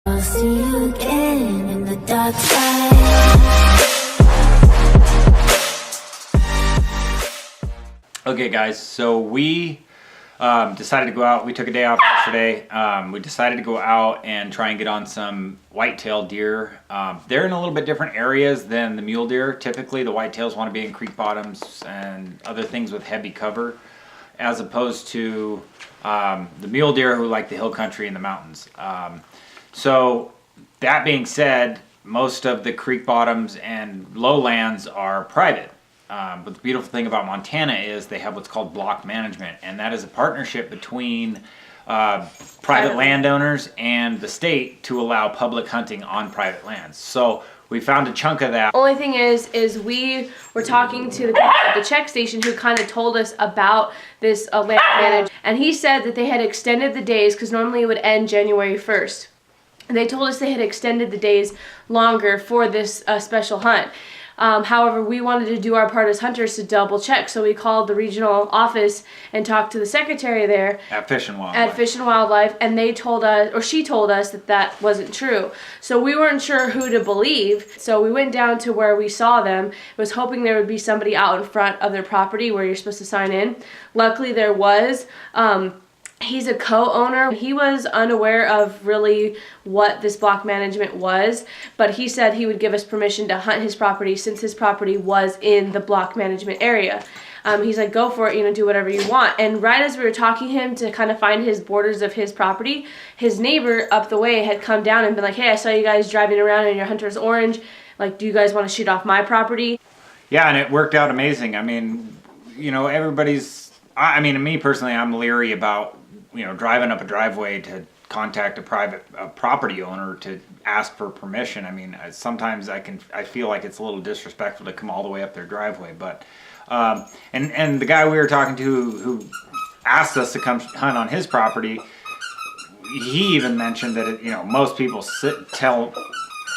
I'll see you again in the dark side. Okay guys, so we decided to go out. We took a day off yesterday. We decided to go out and try and get on some whitetail deer. They're in a little bit different areas than the mule deer. Typically the whitetails want to be in creek bottoms and other things with heavy cover, as opposed to the mule deer who like the hill country and the mountains. So that being said, most of the creek bottoms and lowlands are private. But the beautiful thing about Montana is they have what's called block management, and that is a partnership between private landowners and the state to allow public hunting on private lands. So we found a chunk of that. Only thing is we were talking to the people at the check station who kind of told us about this land management, and he said that they had extended the days because normally it would end January 1st. And they told us they had extended the days longer for this special hunt. However, we wanted to do our part as hunters to double check, so we called the regional office and talked to the secretary there At Fish and Wildlife. At Fish and Wildlife, and they told us, or she told us, that that wasn't true. So we weren't sure who to believe. So we went down to where we saw them. Was hoping there would be somebody out in front of their property where you're supposed to sign in. Luckily, there was. He's a co-owner. He was unaware of really what this block management was, but he said he would give us permission to hunt his property since his property was in the block management area. He's like, go for it, do whatever you want. And right as we were talking to him to kind of find his borders of his property, his neighbor up the way had come down and been like, hey, I saw you guys driving around in your Hunter's Orange. Like, do you guys want to shoot off my property? Yeah, and it worked out amazing. I mean, everybody's, me personally, I'm leery about driving up a driveway to contact a private property owner to ask for permission. I mean, sometimes I feel like it's a little disrespectful to come all the way up their driveway. But and the guy we were talking to who asked us to come hunt on his property, he even mentioned that most people tell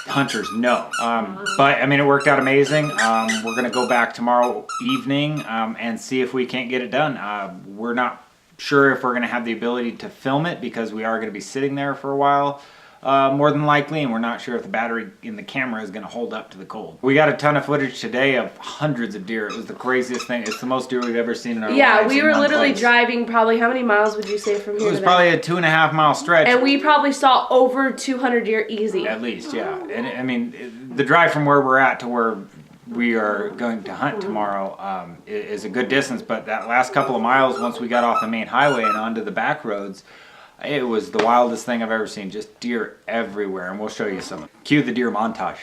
hunters no. But it worked out amazing. We're gonna go back tomorrow evening and see if we can't get it done. We're not sure if we're going to have the ability to film it because we are going to be sitting there for a while, more than likely, and we're not sure if the battery in the camera is going to hold up to the cold. We got a ton of footage today of hundreds of deer. It was the craziest thing. It's the most deer we've ever seen in our lives. Yeah, we were literally driving probably, how many miles would you say from here? It was probably a 2.5 mile stretch. And we probably saw over 200 deer easy. At least, yeah. And the drive from where we're at to where we are going to hunt tomorrow is a good distance, but that last couple of miles, once we got off the main highway and onto the back roads, it was the wildest thing I've ever seen. Just deer everywhere, and we'll show you some. Cue the deer montage.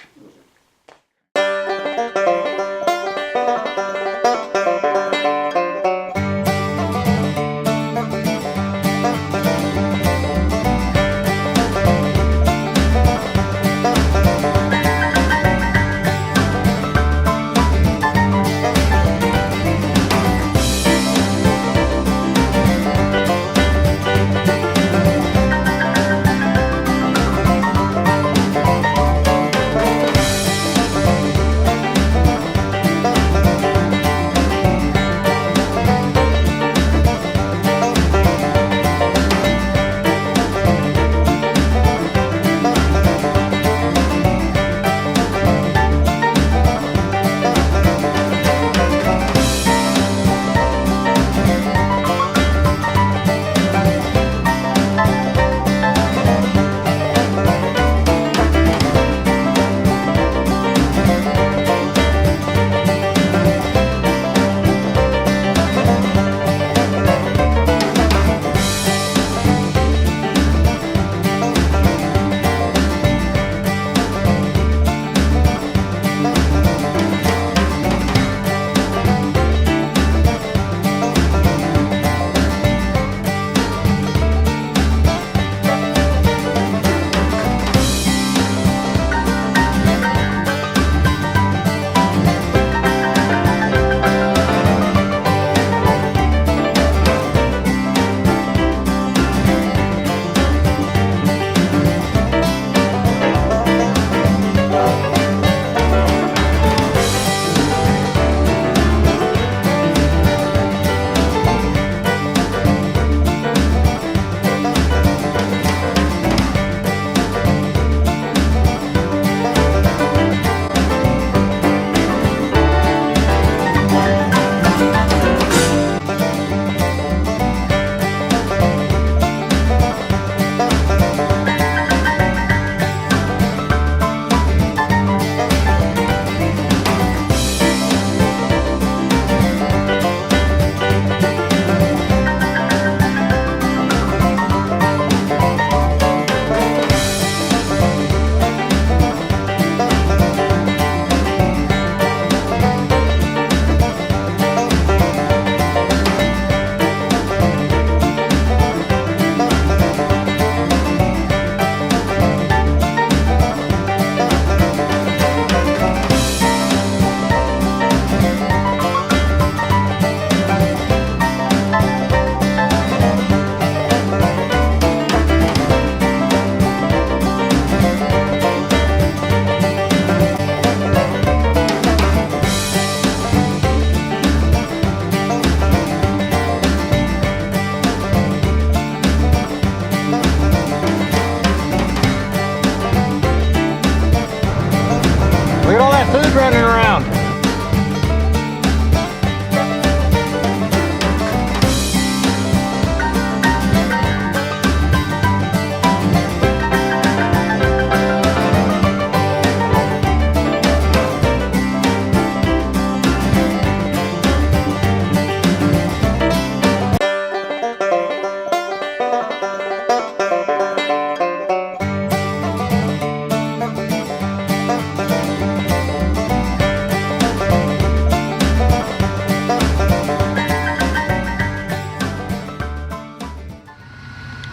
Look at all that food running around.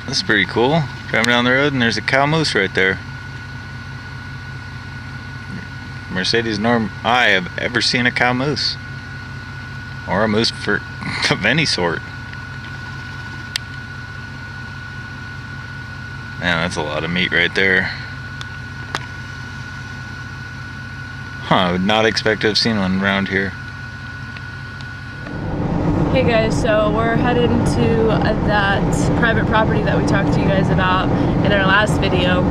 That's pretty cool. Driving down the road and there's a cow moose right there. Mercedes nor I have ever seen a cow moose. Or a moose of any sort. Man, that's a lot of meat right there. Huh, I would not expect to have seen one around here. Hey guys, so we're headed to that private property that we talked to you guys about in our last video.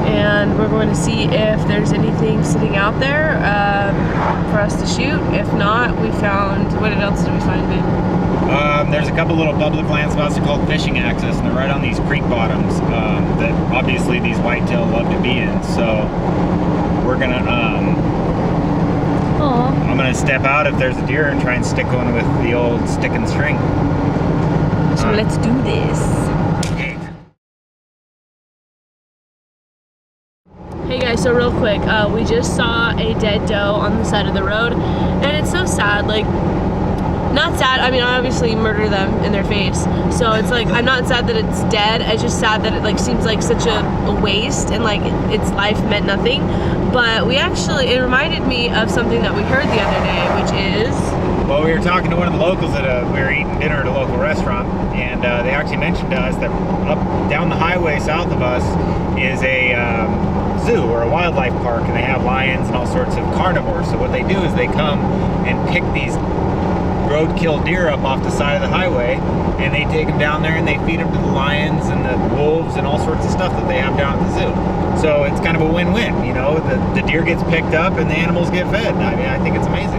And we're going to see if there's anything sitting out there for us to shoot. If not, we found, what else did we find, babe? There's a couple little public land spots. They're called fishing access, and they're right on these creek bottoms that obviously these whitetail love to be in. So we're gonna I'm gonna step out if there's a deer and try and stick one with the old stick and string. So let's do this. Hey guys, so real quick, we just saw a dead doe on the side of the road, and it's so sad. Like, not sad, I mean, I obviously murder them in their face, so it's like, I'm not sad that it's dead, it's just sad that it like seems like such a waste, and like its life meant nothing. But we actually, it reminded me of something that we heard the other day, which is, well, we were talking to one of the locals we were eating dinner at a local restaurant, and they actually mentioned to us that up down the highway south of us is a zoo or a wildlife park, and they have lions and all sorts of carnivores. So what they do is they come and pick these roadkill deer up off the side of the highway, and they take them down there and they feed them to the lions and the wolves and all sorts of stuff that they have down at the zoo. So it's kind of a win-win, you know, the deer gets picked up and the animals get fed. I mean, I think it's amazing.